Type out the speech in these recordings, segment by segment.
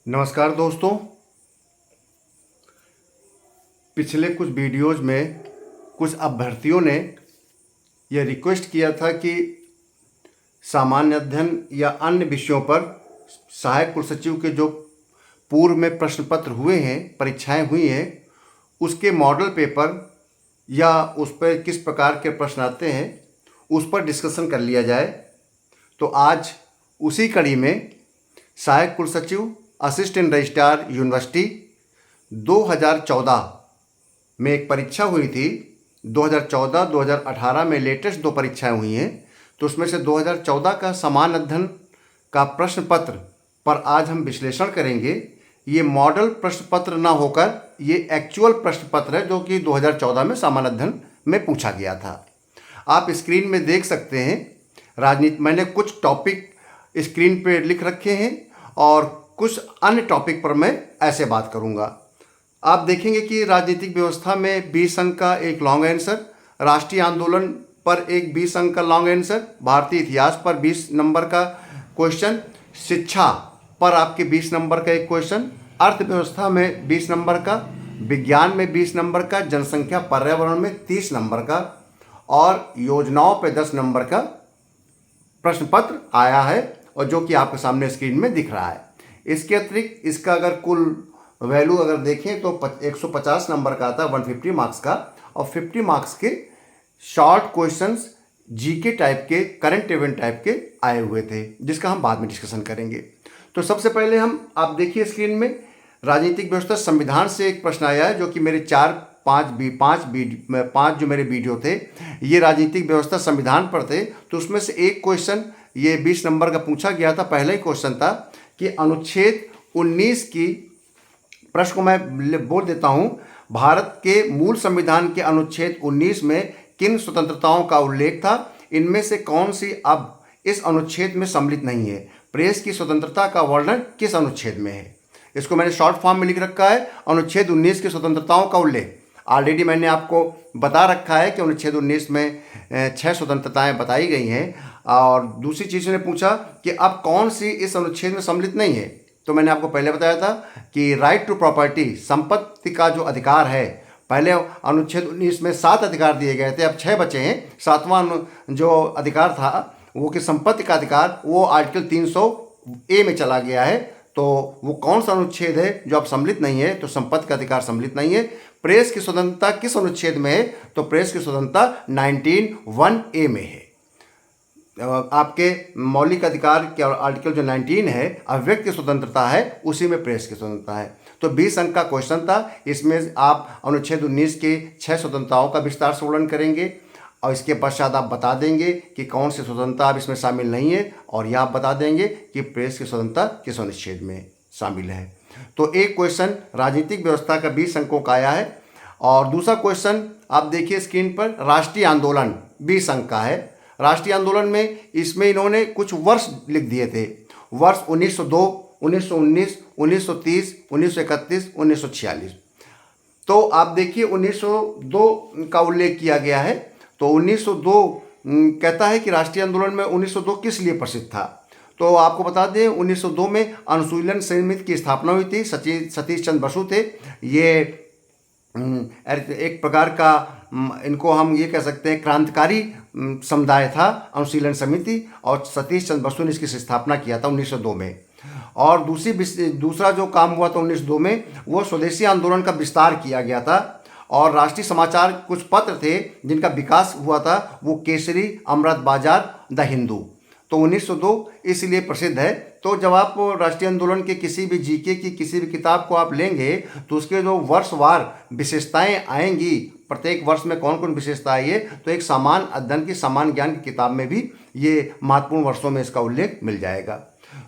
नमस्कार दोस्तों। पिछले कुछ वीडियोज़ में कुछ अभ्यर्थियों ने यह रिक्वेस्ट किया था कि सामान्य अध्ययन या अन्य विषयों पर सहायक कुलसचिव के जो पूर्व में प्रश्न पत्र हुए हैं, परीक्षाएं हुई हैं, उसके मॉडल पेपर या उस पर किस प्रकार के प्रश्न आते हैं उस पर डिस्कशन कर लिया जाए। तो आज उसी कड़ी में सहायक कुलसचिव असिस्टेंट रजिस्ट्रार यूनिवर्सिटी 2014 में एक परीक्षा हुई थी। 2014-2018 में लेटेस्ट 2 परीक्षाएं हुई हैं। तो उसमें से 2014 का समान अध्ययन का प्रश्न पत्र पर आज हम विश्लेषण करेंगे। ये मॉडल प्रश्न पत्र ना होकर ये एक्चुअल प्रश्न पत्र है जो कि 2014 में समान अध्ययन में पूछा गया था। आप स्क्रीन में देख सकते हैं राजनीति, मैंने कुछ टॉपिक स्क्रीन पे लिख रखे हैं और कुछ अन्य टॉपिक पर मैं ऐसे बात करूंगा। आप देखेंगे कि राजनीतिक व्यवस्था में 20 अंक का एक लॉन्ग आंसर, राष्ट्रीय आंदोलन पर एक 20 अंक का लॉन्ग आंसर, भारतीय इतिहास पर 20 नंबर का क्वेश्चन, शिक्षा पर आपके 20 नंबर का एक क्वेश्चन, अर्थव्यवस्था में 20 नंबर का, विज्ञान में 20 नंबर का, जनसंख्या पर्यावरण में 30 नंबर का और योजनाओं पे 10 नंबर का प्रश्न पत्र आया है और जो कि आपके सामने स्क्रीन में दिख रहा है। इसके अतिरिक्त इसका अगर कुल वैल्यू अगर देखें तो 150 नंबर का आता है, 150 मार्क्स का, और 50 मार्क्स के शॉर्ट क्वेश्चंस जीके टाइप के, करंट इवेंट टाइप के आए हुए थे, जिसका हम बाद में डिस्कशन करेंगे। तो सबसे पहले आप देखिए स्क्रीन में राजनीतिक व्यवस्था संविधान से एक प्रश्न आया है जो कि मेरे 5 जो मेरे वीडियो थे ये राजनीतिक व्यवस्था संविधान पर थे। तो उसमें से एक क्वेश्चन ये 20 नंबर का पूछा गया था। पहला ही क्वेश्चन था कि अनुच्छेद 19 की, प्रश्न को मैं बोल देता हूं, भारत के मूल संविधान के अनुच्छेद 19 में किन स्वतंत्रताओं का उल्लेख था, इनमें से कौन सी अब इस अनुच्छेद में सम्मिलित नहीं है, प्रेस की स्वतंत्रता का वर्णन किस अनुच्छेद में है। इसको मैंने शॉर्ट फॉर्म में लिख रखा है, अनुच्छेद 19 की स्वतंत्रताओं का उल्लेख। ऑलरेडी मैंने आपको बता रखा है कि अनुच्छेद 19 में 6 स्वतंत्रताएं बताई गई हैं। और दूसरी चीज़ ने पूछा कि अब कौन सी इस अनुच्छेद में सम्मिलित नहीं है। तो मैंने आपको पहले बताया था कि राइट टू प्रॉपर्टी, संपत्ति का जो अधिकार है, पहले अनुच्छेद 19 में 7 अधिकार दिए गए थे, अब 6 बचे हैं। 7वां जो अधिकार था वो कि संपत्ति का अधिकार, वो आर्टिकल 300A में चला गया है। तो वो कौन सा अनुच्छेद है जो अब सम्मिलित नहीं है, तो संपत्ति का अधिकार सम्मिलित नहीं है। प्रेस की स्वतंत्रता किस अनुच्छेद में है, तो प्रेस की स्वतंत्रता 19(1)A में है। आपके मौलिक अधिकार के आर्टिकल जो 19 है, अभिव्यक्ति की स्वतंत्रता है, उसी में प्रेस की स्वतंत्रता है। तो 20 अंक का क्वेश्चन था। इसमें आप अनुच्छेद 19 के 6 स्वतंत्रताओं का विस्तार से वर्णन करेंगे और इसके पश्चात आप बता देंगे कि कौन सी स्वतंत्रता अब इसमें शामिल नहीं है, और यह आप बता देंगे कि प्रेस की स्वतंत्रता किस अनुच्छेद में शामिल है। तो एक क्वेश्चन राजनीतिक व्यवस्था का 20 अंकों का आया है। और दूसरा क्वेश्चन आप देखिए स्क्रीन पर, राष्ट्रीय आंदोलन 20 अंक का है। राष्ट्रीय आंदोलन में इसमें इन्होंने कुछ वर्ष लिख दिए थे, वर्ष 1902, 1919, 1930, 1931, 1946। तो आप देखिए 1902 का उल्लेख किया गया है। तो 1902 कहता है कि राष्ट्रीय आंदोलन में 1902 किस लिए प्रसिद्ध था। तो आपको बता दें 1902 में अनुशीलन समिति की स्थापना हुई थी। सतीश चंद्र बसु थे। ये एक प्रकार का, इनको हम ये कह सकते हैं, क्रांतिकारी समुदाय था अनुशीलन समिति, और सतीश चंद्र बसु ने इसकी स्थापना किया था 1902 में। और दूसरा जो काम हुआ था 1902 में, वो स्वदेशी आंदोलन का विस्तार किया गया था। और राष्ट्रीय समाचार कुछ पत्र थे जिनका विकास हुआ था, वो केसरी, अमृत बाजार, द हिंदू। तो 1902 इसलिए प्रसिद्ध है। तो जब आप राष्ट्रीय आंदोलन के किसी भी जीके की किसी भी किताब को आप लेंगे तो उसके जो वर्षवार विशेषताएं आएंगी, प्रत्येक वर्ष में कौन कौन विशेषता आई है, तो एक समान अध्ययन की, समान ज्ञान की किताब में भी ये महत्वपूर्ण वर्षों में इसका उल्लेख मिल जाएगा।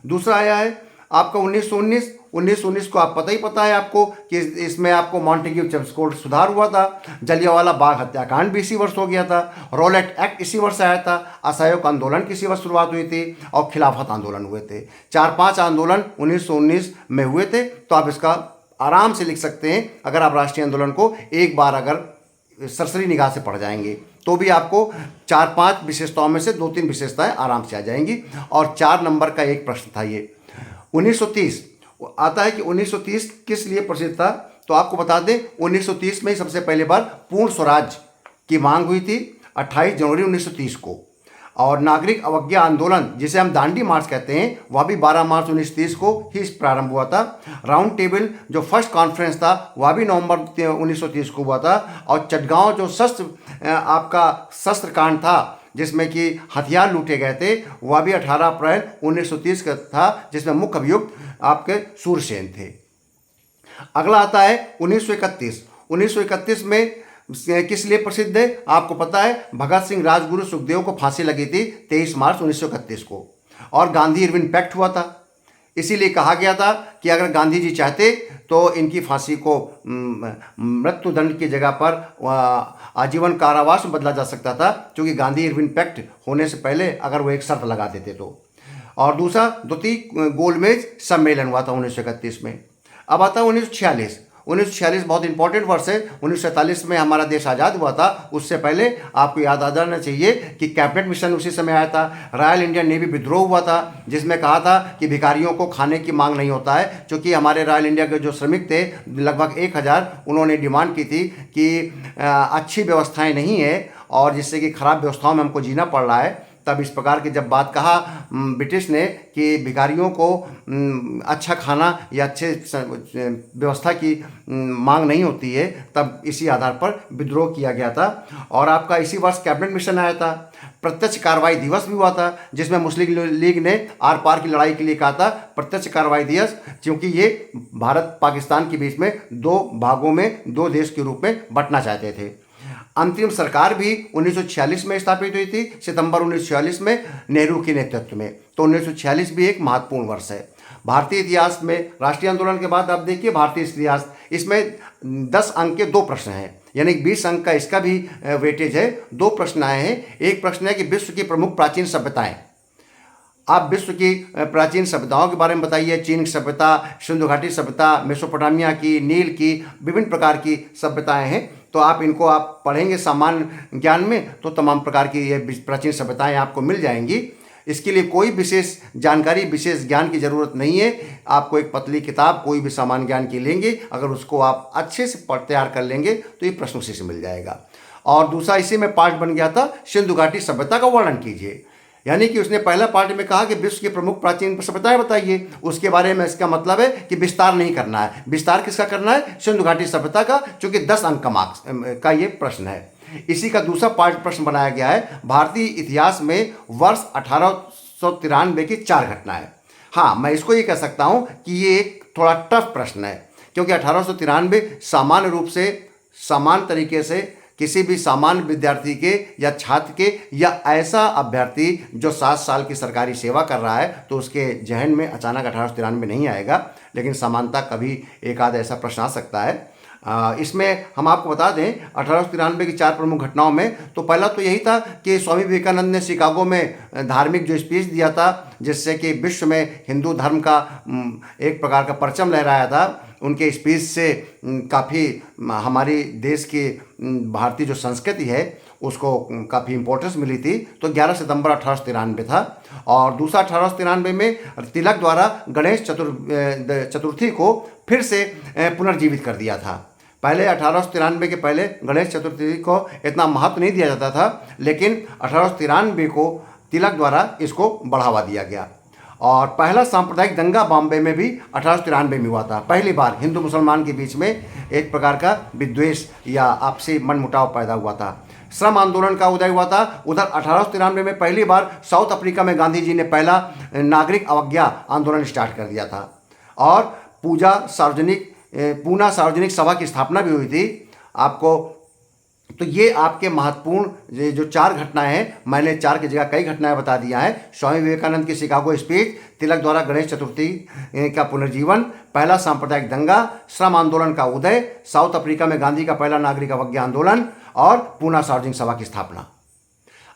दूसरा आया है आपका 1919 को आप पता है आपको कि इसमें आपको मॉन्टेग्यू चर्चगेट सुधार हुआ था। जलियांवाला बाग हत्याकांड भी इसी वर्ष हो गया था। रॉलेट एक्ट इसी वर्ष आया था। असहयोग आंदोलन की इसी वर्ष शुरुआत हुई थी और खिलाफत आंदोलन हुए थे। 4-5 आंदोलन 1919 में हुए थे। तो आप इसका आराम से लिख सकते हैं। अगर आप राष्ट्रीय आंदोलन को एक बार अगर सरसरी निगाह से पढ़ जाएंगे तो भी आपको 4-5 विशेषताओं में से 2-3 विशेषताएं आराम से आ जाएंगी। और 4 नंबर का एक प्रश्न था ये 1930 आता है कि 1930 किस लिए प्रसिद्ध था, तो आपको बता दें 1930 में ही सबसे पहले बार पूर्ण स्वराज की मांग हुई थी 28 जनवरी 1930 को। और नागरिक अवज्ञा आंदोलन जिसे हम दांडी मार्च कहते हैं वह भी 12 मार्च 1930 को ही प्रारंभ हुआ था। राउंड टेबल जो फर्स्ट कॉन्फ्रेंस था वह भी नवंबर 1930 को हुआ था। और चटगांव जो आपका शस्त्र कांड था जिसमें कि हथियार लूटे गए थे वह भी 18 अप्रैल 1930 का था, जिसमें मुख्य अभियुक्त आपके सूरसेन थे। अगला आता है 1931। 1931 में किस लिए प्रसिद्ध है, आपको पता है भगत सिंह, राजगुरु, सुखदेव को फांसी लगी थी 23 मार्च 1931 को। और गांधी इरविन पैक्ट हुआ था। इसीलिए कहा गया था कि अगर गांधी जी चाहते तो इनकी फांसी को मृत्युदंड की जगह पर आजीवन कारावास में बदला जा सकता था, क्योंकि गांधी इरविन पैक्ट होने से पहले अगर वो एक शर्त लगा देते तो। और दूसरा द्वितीय गोलमेज सम्मेलन हुआ था 1931 में। अब आता है 1946। 1946 बहुत इंपॉर्टेंट वर्ष है। 1947 में हमारा देश आज़ाद हुआ था। उससे पहले आपको याद आ जाना चाहिए कि कैबिनेट मिशन उसी समय आया था। रॉयल इंडियन नेवी विद्रोह हुआ था जिसमें कहा था कि भिखारियों को खाने की मांग नहीं होता है, क्योंकि हमारे रॉयल इंडिया के जो श्रमिक थे लगभग 1000, उन्होंने डिमांड की थी कि अच्छी व्यवस्थाएँ नहीं है और जिससे कि खराब व्यवस्थाओं में हमको जीना पड़ रहा है। तब इस प्रकार की जब बात कहा ब्रिटिश ने कि भिखारियों को अच्छा खाना या अच्छे व्यवस्था की मांग नहीं होती है, तब इसी आधार पर विद्रोह किया गया था। और आपका इसी वर्ष कैबिनेट मिशन आया था। प्रत्यक्ष कार्रवाई दिवस भी हुआ था जिसमें मुस्लिम लीग ने आर पार की लड़ाई के लिए कहा था प्रत्यक्ष कार्रवाई दिवस, क्योंकि ये भारत पाकिस्तान के बीच में 2 भागों में 2 देश के रूप में बंटना चाहते थे। अंतरिम सरकार भी 1946 में स्थापित हुई थी, सितंबर 1946 में नेहरू के नेतृत्व में। तो 1946 भी एक महत्वपूर्ण वर्ष है भारतीय इतिहास में। राष्ट्रीय आंदोलन के बाद आप देखिए भारतीय इतिहास, इसमें 10 अंक के 2 प्रश्न हैं, यानी 20 अंक का इसका भी वेटेज है। 2 प्रश्न आए हैं। एक प्रश्न है कि विश्व की प्रमुख प्राचीन सभ्यताएं। आप विश्व की प्राचीन सभ्यताओं के बारे में बताइए। चीन की सभ्यता, सिंधु घाटी सभ्यता, मेसोपोटामिया की, नील की, विभिन्न प्रकार की सभ्यताएं हैं। तो आप इनको आप पढ़ेंगे सामान्य ज्ञान में तो तमाम प्रकार की ये प्राचीन सभ्यताएं आपको मिल जाएंगी। इसके लिए कोई विशेष जानकारी, विशेष ज्ञान की ज़रूरत नहीं है। आपको एक पतली किताब कोई भी सामान्य ज्ञान की लेंगे, अगर उसको आप अच्छे से तैयार कर लेंगे तो ये प्रश्न उसी से मिल जाएगा। और दूसरा इसी में पार्ट बन गया था सिंधु घाटी सभ्यता का वर्णन कीजिए, यानी कि उसने पहला पार्ट में कहा कि विश्व की प्रमुख प्राचीन सभ्यताएं बताइए। उसके बारे में इसका मतलब है कि विस्तार नहीं करना है। विस्तार किसका करना है? सिंधु घाटी सभ्यता का, क्योंकि 10 अंक का मार्क्स का ये प्रश्न है। इसी का दूसरा पार्ट प्रश्न बनाया गया है भारतीय इतिहास में वर्ष 1893 की 4 घटनाएं। हाँ, मैं इसको ये कह सकता हूँ कि ये एक थोड़ा टफ प्रश्न है, क्योंकि 1893 सामान्य रूप से समान तरीके से किसी भी सामान्य विद्यार्थी के या छात्र के या ऐसा अभ्यर्थी जो 7 साल की सरकारी सेवा कर रहा है तो उसके जहन में अचानक 1893 नहीं आएगा, लेकिन समानता कभी एक आध ऐसा प्रश्न आ सकता है। इसमें हम आपको बता दें 1893 की 4 प्रमुख घटनाओं में तो पहला तो यही था कि स्वामी विवेकानंद ने शिकागो में धार्मिक जो स्पीच दिया था, जिससे कि विश्व में हिंदू धर्म का एक प्रकार का परचम लहराया था। उनके स्पीच से काफ़ी हमारी देश की भारतीय जो संस्कृति है उसको काफ़ी इम्पोर्टेंस मिली थी। तो 11 सितंबर 1893 था। और दूसरा 1893 में तिलक द्वारा गणेश चतुर्थी को फिर से पुनर्जीवित कर दिया था। पहले 1893 के पहले गणेश चतुर्थी को इतना महत्व नहीं दिया जाता था, लेकिन 1893 को तिलक द्वारा इसको बढ़ावा दिया गया। और पहला सांप्रदायिक दंगा बॉम्बे में भी 1893 में हुआ था। पहली बार हिंदू मुसलमान के बीच में एक प्रकार का विद्वेष या आपसी मनमुटाव पैदा हुआ था। श्रम आंदोलन का उदय हुआ था। उधर 1893 में पहली बार साउथ अफ्रीका में गांधी जी ने पहला नागरिक अवज्ञा आंदोलन स्टार्ट कर दिया था। और पूना सार्वजनिक सभा की स्थापना भी हुई थी। आपको तो ये आपके महत्वपूर्ण जो 4 घटनाएं हैं, मैंने 4 की जगह कई घटनाएं बता दिया है। स्वामी विवेकानंद की शिकागो स्पीच, तिलक द्वारा गणेश चतुर्थी का पुनर्जीवन, पहला सांप्रदायिक दंगा, श्रम आंदोलन का उदय, साउथ अफ्रीका में गांधी का पहला नागरिक अवज्ञा आंदोलन और पूना सार्वजनिक सभा की स्थापना।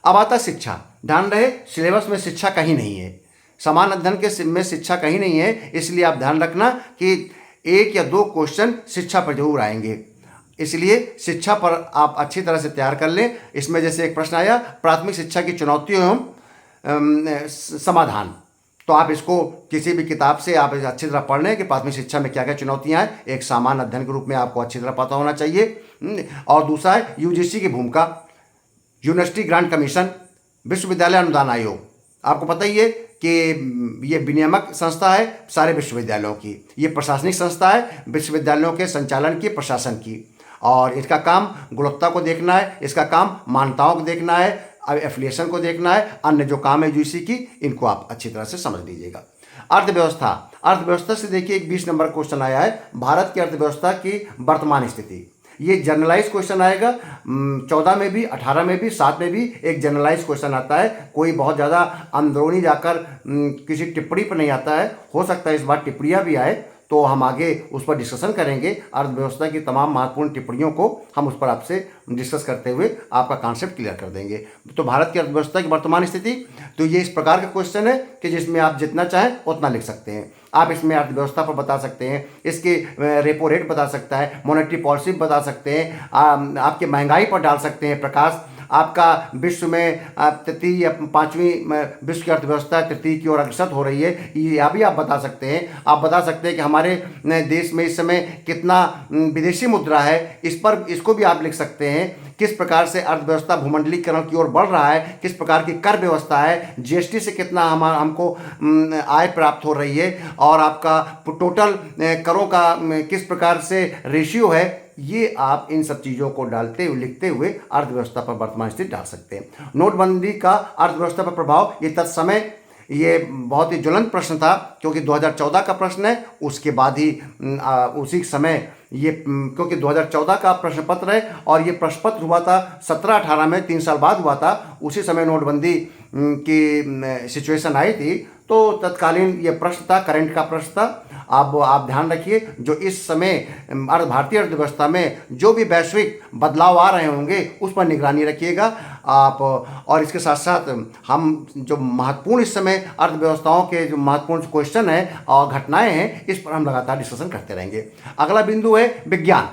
अब आता शिक्षा। ध्यान रहे सिलेबस में शिक्षा कहीं नहीं है, समान अध्ययन के में शिक्षा कहीं नहीं है, इसलिए आप ध्यान रखना कि 1 या 2 क्वेश्चन शिक्षा पर जरूर आएंगे, इसलिए शिक्षा पर आप अच्छी तरह से तैयार कर लें। इसमें जैसे एक प्रश्न आया प्राथमिक शिक्षा की चुनौतियों एवं समाधान, तो आप इसको किसी भी किताब से आप अच्छी तरह पढ़ लें कि प्राथमिक शिक्षा में क्या क्या चुनौतियां हैं, एक सामान्य अध्ययन के रूप में आपको अच्छी तरह पता होना चाहिए। और दूसरा है यूजीसी की भूमिका, यूनिवर्सिटी ग्रांट कमीशन, विश्वविद्यालय अनुदान आयोग। आपको पता ही है कि ये विनियामक संस्था है सारे विश्वविद्यालयों की, ये प्रशासनिक संस्था है विश्वविद्यालयों के संचालन की, प्रशासन की, और इसका काम गुणवत्ता को देखना है, इसका काम मान्यताओं को देखना है, एफिलिएशन को देखना है, अन्य जो काम है यूजीसी की, इनको आप अच्छी तरह से समझ लीजिएगा। अर्थव्यवस्था, अर्थव्यवस्था से देखिए एक 20 नंबर क्वेश्चन आया है, भारत की अर्थव्यवस्था की वर्तमान स्थिति। ये जनरलाइज क्वेश्चन आएगा, 14 में भी, 18 में भी, 7 में भी एक जनरलाइज क्वेश्चन आता है, कोई बहुत ज़्यादा अंदरूनी जाकर किसी टिप्पणी पर नहीं आता है। हो सकता है इस बार टिप्पणियाँ भी आए, तो हम आगे उस पर डिस्कशन करेंगे। अर्थव्यवस्था की तमाम महत्वपूर्ण टिप्पणियों को हम उस पर आपसे डिस्कस करते हुए आपका कॉन्सेप्ट क्लियर कर देंगे। तो भारत की अर्थव्यवस्था की वर्तमान स्थिति, तो ये इस प्रकार का क्वेश्चन है कि जिसमें आप जितना चाहें उतना लिख सकते हैं। आप इसमें अर्थव्यवस्था पर बता सकते हैं, इसके रेपो रेट बता सकता है, मॉनेटरी पॉलिसी बता सकते हैं, आपके महंगाई पर डाल सकते हैं प्रकाश, आपका विश्व में तृतीय या पाँचवीं विश्व की अर्थव्यवस्था तृतीय की ओर अग्रसर हो रही है, यह भी आप बता सकते हैं। आप बता सकते हैं कि हमारे देश में इस समय कितना विदेशी मुद्रा है, इस पर इसको भी आप लिख सकते हैं। किस प्रकार से अर्थव्यवस्था भूमंडलीकरण की ओर बढ़ रहा है, किस प्रकार की कर व्यवस्था है, जीएसटी से कितना हमको आय प्राप्त हो रही है, और आपका टोटल करों का किस प्रकार से रेशियो है, ये आप इन सब चीज़ों को डालते हुए लिखते हुए अर्थव्यवस्था पर वर्तमान स्थिति डाल सकते हैं। नोटबंदी का अर्थव्यवस्था पर प्रभाव, ये तत्समय ये बहुत ही ज्वलंत प्रश्न था, क्योंकि 2014 का प्रश्न है, उसके बाद ही उसी समय ये, क्योंकि 2014 का प्रश्न पत्र है और ये प्रश्न पत्र हुआ था 17-18 में, 3 साल बाद हुआ था, उसी समय नोटबंदी की सिचुएशन आई थी। तो तत्कालीन ये प्रश्न था, करंट का प्रश्न था। अब आप ध्यान रखिए, जो इस समय भारतीय अर्थव्यवस्था में जो भी वैश्विक बदलाव आ रहे होंगे उस पर निगरानी रखिएगा आप। और इसके साथ साथ हम जो महत्वपूर्ण इस समय अर्थव्यवस्थाओं के जो महत्वपूर्ण क्वेश्चन हैं और घटनाएं हैं, इस पर हम लगातार डिस्कशन करते रहेंगे। अगला बिंदु है विज्ञान।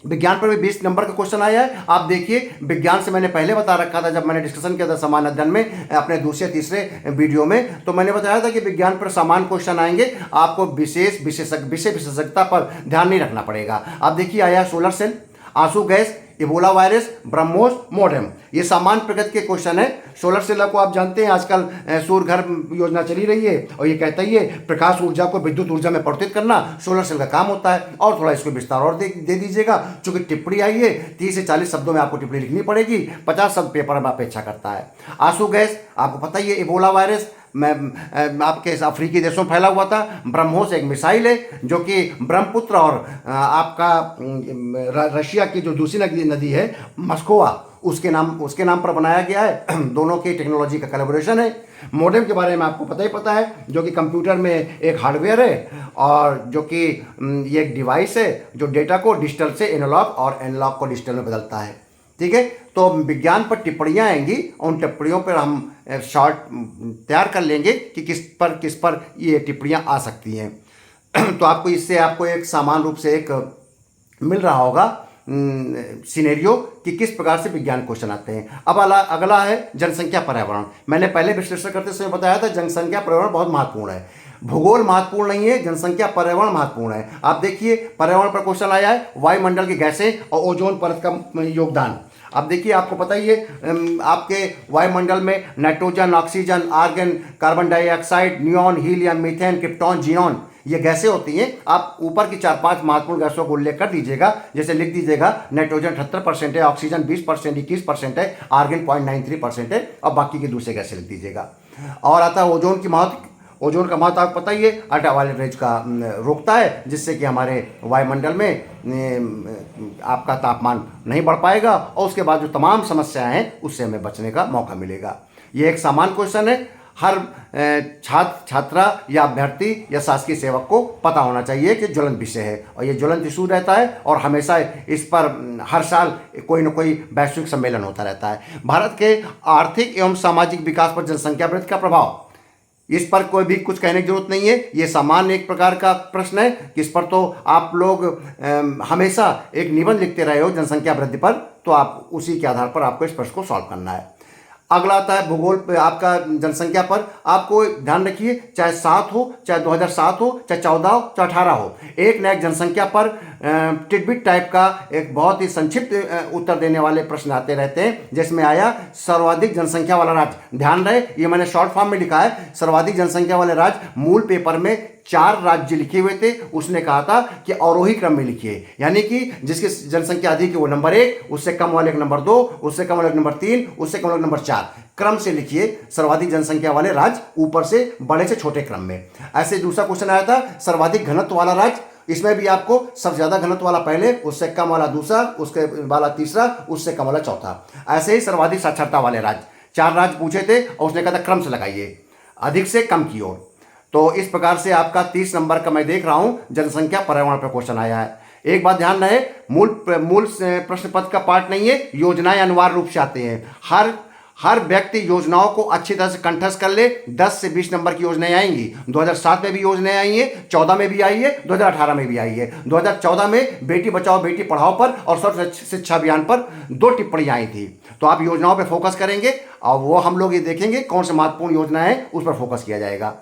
विज्ञान पर भी 20 नंबर का क्वेश्चन आया है। आप देखिए, विज्ञान से मैंने पहले बता रखा था, जब मैंने डिस्कशन किया था सामान्य अध्ययन में अपने दूसरे तीसरे वीडियो में, तो मैंने बताया था कि विज्ञान पर सामान्य क्वेश्चन आएंगे, आपको विशेष विशेषज्ञता पर ध्यान नहीं रखना पड़ेगा। आप देखिए, आया सोलर सेल, आंसू gas, Ebola virus, BrahMos, modem, ये सामान्य प्रगति के क्वेश्चन है। सोलर सेल को आप जानते हैं, आजकल सूर्य घर योजना चली रही है, और ये कहता ही है प्रकाश ऊर्जा को विद्युत ऊर्जा में परिवर्तित करना सोलर सेल का काम होता है। और थोड़ा इसको विस्तार और दे दीजिएगा, चूंकि टिप्पणी आई है 30 से 40 शब्दों में आपको टिप्पणी लिखनी पड़ेगी, 50 शब्द पेपर में अपेक्षा करता है। आंसू गैस आपको पता ही है, इबोला वायरस आपके अफ्रीकी देशों में फैला हुआ था। ब्रह्मोस एक मिसाइल है जो कि ब्रह्मपुत्र और आपका रशिया की जो दूसरी नदी है मस्कोवा, उसके नाम पर बनाया गया है। दोनों की टेक्नोलॉजी का कोलैबोरेशन है। मॉडेम के बारे में आपको पता है, जो कि कंप्यूटर में एक हार्डवेयर है, और जो कि ये एक डिवाइस है जो डेटा को डिजिटल से एनालॉग और एनालॉग को डिजिटल में बदलता है। ठीक है, तो विज्ञान पर टिप्पणियाँ आएंगी, उन टिप्पणियों पर हम शॉर्ट तैयार कर लेंगे कि किस पर ये टिप्पणियाँ आ सकती हैं। तो आपको इससे एक समान रूप से एक मिल रहा होगा सिनेरियो कि किस प्रकार से विज्ञान क्वेश्चन आते हैं। अब अगला है जनसंख्या पर्यावरण। मैंने पहले विश्लेषण करते समय बताया था जनसंख्या पर्यावरण बहुत महत्वपूर्ण है। भूगोल महत्वपूर्ण नहीं है, जनसंख्या पर्यावरण महत्वपूर्ण है। आप देखिए, पर्यावरण पर क्वेश्चन आया है, वायुमंडल की गैसें और ओजोन परत का योगदान। अब देखिए, आपको पता ही है, आपके वायुमंडल में nitrogen, oxygen, argon, carbon dioxide, neon, helium, methane, krypton, xenon, ये गैसें होती हैं। आप ऊपर की 4-5 महत्वपूर्ण गैसों को उल्लेख कर दीजिएगा। जैसे लिख दीजिएगा, नाइट्रोजन 78% है, ऑक्सीजन 20%, 21% है, आर्गन 0.93% है, और बाकी की दूसरे गैसें लिख दीजिएगा। और आता है ओजोन की महत्व। ओजोन का महत्व आपको पता ही है, अल्ट्रावायलेट रेज का रोकता है, जिससे कि हमारे वायुमंडल में आपका तापमान नहीं बढ़ पाएगा, और उसके बाद जो तमाम समस्याएं हैं उससे हमें बचने का मौका मिलेगा। ये एक सामान्य क्वेश्चन है, हर छात्रा या अभ्यर्थी या शासकीय सेवक को पता होना चाहिए कि ज्वलंत विषय है, और ये ज्वलंत इशू रहता है, और हमेशा इस पर हर साल कोई न कोई वैश्विक सम्मेलन होता रहता है। भारत के आर्थिक एवं सामाजिक विकास पर जनसंख्या वृद्धि का प्रभाव, इस पर कोई भी कुछ कहने की जरूरत नहीं है। ये सामान्य एक प्रकार का प्रश्न है कि इस पर तो आप लोग हमेशा एक निबंध लिखते रहे हो जनसंख्या वृद्धि पर, तो आप उसी के आधार पर आपको इस प्रश्न को सॉल्व करना है। अगला आता है भूगोल पे, आपका जनसंख्या पर। आपको ध्यान रखिए, चाहे 7 हो, चाहे 2007 हो, चाहे 14 हो, चाहे 18 हो, एक न एक जनसंख्या पर टिडबिट टाइप का एक बहुत ही संक्षिप्त उत्तर देने वाले प्रश्न आते रहते हैं, जिसमें आया सर्वाधिक जनसंख्या वाला राज्य। ध्यान रहे, ये मैंने शॉर्ट फॉर्म में लिखा है, सर्वाधिक जनसंख्या वाले राज्य। मूल पेपर में 4 राज्य लिखे हुए थे, उसने कहा था कि अवरोही क्रम में लिखिए, यानी कि जिसकी जनसंख्या अधिक है वो नंबर 1, उससे कम वाले नंबर 2, उससे कम वाले नंबर 3, उससे कम वाले नंबर 4, क्रम से लिखिए सर्वाधिक जनसंख्या वाले राज्य, ऊपर से बड़े से छोटे क्रम में। ऐसे दूसरा क्वेश्चन आया था सर्वाधिक घनत्व वाला राज्य। इसमें भी आपको सबसे ज्यादा घनत्व वाला पहले, उससे कम वाला दूसरा, उसके वाला तीसरा, उससे कम वाला चौथा। ऐसे ही सर्वाधिक साक्षरता वाले राज्य, 4 राज्य पूछे थे और उसने कहा था क्रम से लगाइए, अधिक से कम की ओर। तो इस प्रकार से आपका 30 नंबर का मैं देख रहा हूं जनसंख्या पर्यावरण पर क्वेश्चन आया है। एक बात ध्यान रहे, मूल प्रश्न पत्र का पार्ट नहीं है, योजनाएं अनिवार्य रूप से आते हैं। हर व्यक्ति योजनाओं को अच्छी तरह से कंठस्थ कर ले। 10 से 20 नंबर की योजनाएं आएंगी। 2007 में भी योजनाएं आई है, 14 में भी आई है, 2018 में भी आई है। 2014 में बेटी बचाओ बेटी पढ़ाओ पर और सर्व शिक्षा अभियान पर 2 टिप्पणियां आई थी। तो आप योजनाओं पर फोकस करेंगे और वो हम लोग ये देखेंगे कौन सी महत्वपूर्ण योजना है, उस पर फोकस किया जाएगा।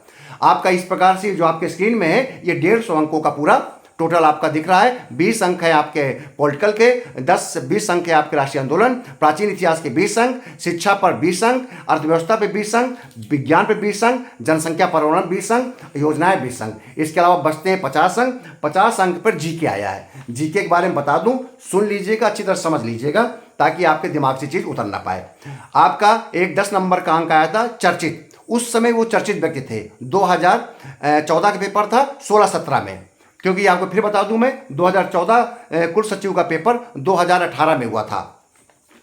आपका इस प्रकार से जो आपके स्क्रीन में है, ये 150 अंकों का पूरा टोटल आपका दिख रहा है। 20 अंक है आपके पॉलिटिकल के, 10 से 20 अंक है आपके राष्ट्रीय आंदोलन, प्राचीन इतिहास के 20 अंक, शिक्षा पर 20 अंक, अर्थव्यवस्था पे 20 अंक, विज्ञान पे 20 अंक, जनसंख्या पर्यावरण 20 अंक, योजनाएं 20 अंक। इसके अलावा बचते हैं 50 अंक। 50 अंक पर जीके आया है। जीके के बारे में बता दूं, सुन लीजिएगा, अच्छी तरह समझ लीजिएगा ताकि आपके दिमाग से चीज उतर ना पाए। आपका एक 10 नंबर का अंक आया था चर्चित। उस समय वो चर्चित व्यक्ति थे। 2014 का पेपर था 16-17 में, क्योंकि आपको फिर बता दूं मैं 2014 कुल सचिव का पेपर 2018 में हुआ था,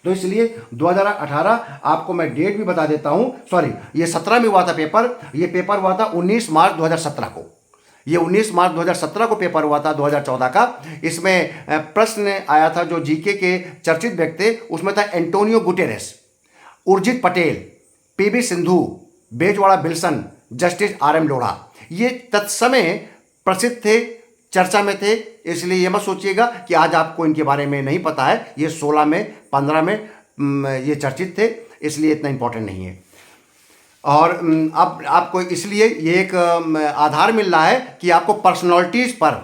तो इसलिए 2018 आपको मैं डेट भी बता देता हूं। सॉरी, ये 17 में हुआ था पेपर। ये पेपर हुआ था 19 मार्च 2017 को। ये 19 मार्च 2017 को पेपर हुआ था 2014 का। इसमें प्रश्न आया था जो जीके के चर्चित व्यक्ति थे, उसमें था Antonio Guterres, Urjit Patel, PV Sindhu, Bezawada Bilson, justice RM Lodha. ये तत्समय प्रसिद्ध थे, चर्चा में थे। इसलिए ये मत सोचिएगा कि आज आपको इनके बारे में नहीं पता है। ये 16 में 15 में ये चर्चित थे, इसलिए इतना इंपॉर्टेंट नहीं है। और अब आपको इसलिए ये एक आधार मिल रहा है कि आपको पर्सनालिटीज़ पर,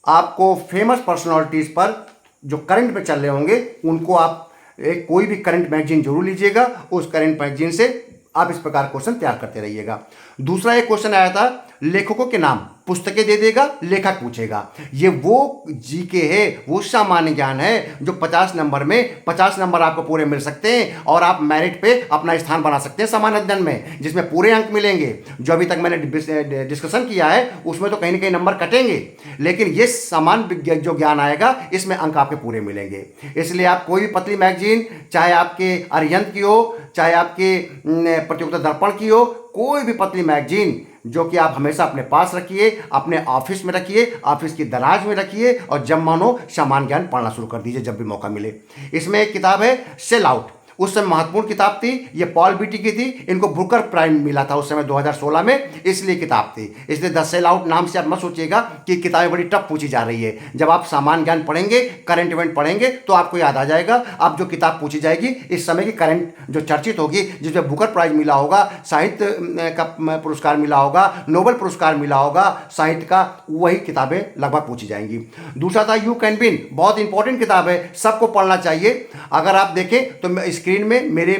आपको फेमस पर्सनालिटीज़ पर जो करंट में चल रहे होंगे उनको आप कोई भी करंट मैगजीन जरूर लीजिएगा। उस करंट मैगजीन से आप इस प्रकार क्वेश्चन तैयार करते रहिएगा। दूसरा एक क्वेश्चन आया था लेखकों के नाम, पुस्तकें दे देगा, लेखक पूछेगा। ये वो जीके है, वो सामान्य ज्ञान है जो 50 नंबर में 50 नंबर आपको पूरे मिल सकते हैं और आप मेरिट पे अपना स्थान बना सकते हैं सामान्य अध्ययन में, जिसमें पूरे अंक मिलेंगे। जो अभी तक मैंने डिस्कशन किया है उसमें तो कहीं ना कहीं नंबर कटेंगे, लेकिन ये सामान्य जो ज्ञान आएगा इसमें अंक आपके पूरे मिलेंगे। इसलिए आप कोई भी पतली मैगजीन, चाहे आपके अरिहंत की हो, चाहे आपके प्रतियोगिता दर्पण की हो, कोई भी पतली मैगजीन जो कि आप हमेशा अपने पास रखिए, अपने ऑफिस में रखिए, ऑफिस की दराज में रखिए और जब मानो सामान्य ज्ञान पढ़ना शुरू कर दीजिए जब भी मौका मिले। इसमें एक किताब है सेल आउट, उस समय महत्वपूर्ण किताब थी। ये पॉल बीटी की थी, इनको बुकर प्राइम मिला था उस समय 2016 में, इसलिए किताब थी। इसलिए द सेल आउट नाम से आप मत सोचिएगा कि किताबें बड़ी टफ पूछी जा रही है। जब आप सामान्य ज्ञान पढ़ेंगे, करंट इवेंट पढ़ेंगे तो आपको याद आ जाएगा। अब जो किताब पूछी जाएगी इस समय की करंट जो चर्चित होगी, जिसमें बुकर प्राइज मिला होगा, साहित्य का पुरस्कार मिला होगा, नोबेल पुरस्कार मिला होगा साहित्य का, वही किताबें लगभग पूछी जाएंगी। दूसरा था यू कैन विन, बहुत इंपॉर्टेंट किताब है, सबको पढ़ना चाहिए। अगर आप देखें तो स्क्रीन में मेरे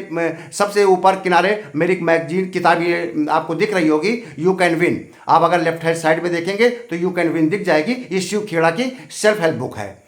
सबसे ऊपर किनारे मेरी मैगजीन किताब ये आपको दिख रही होगी, यू कैन विन। आप अगर लेफ्ट हैंड साइड में देखेंगे तो यू कैन विन दिख जाएगी। ये शिव खेड़ा की सेल्फ हेल्प बुक है।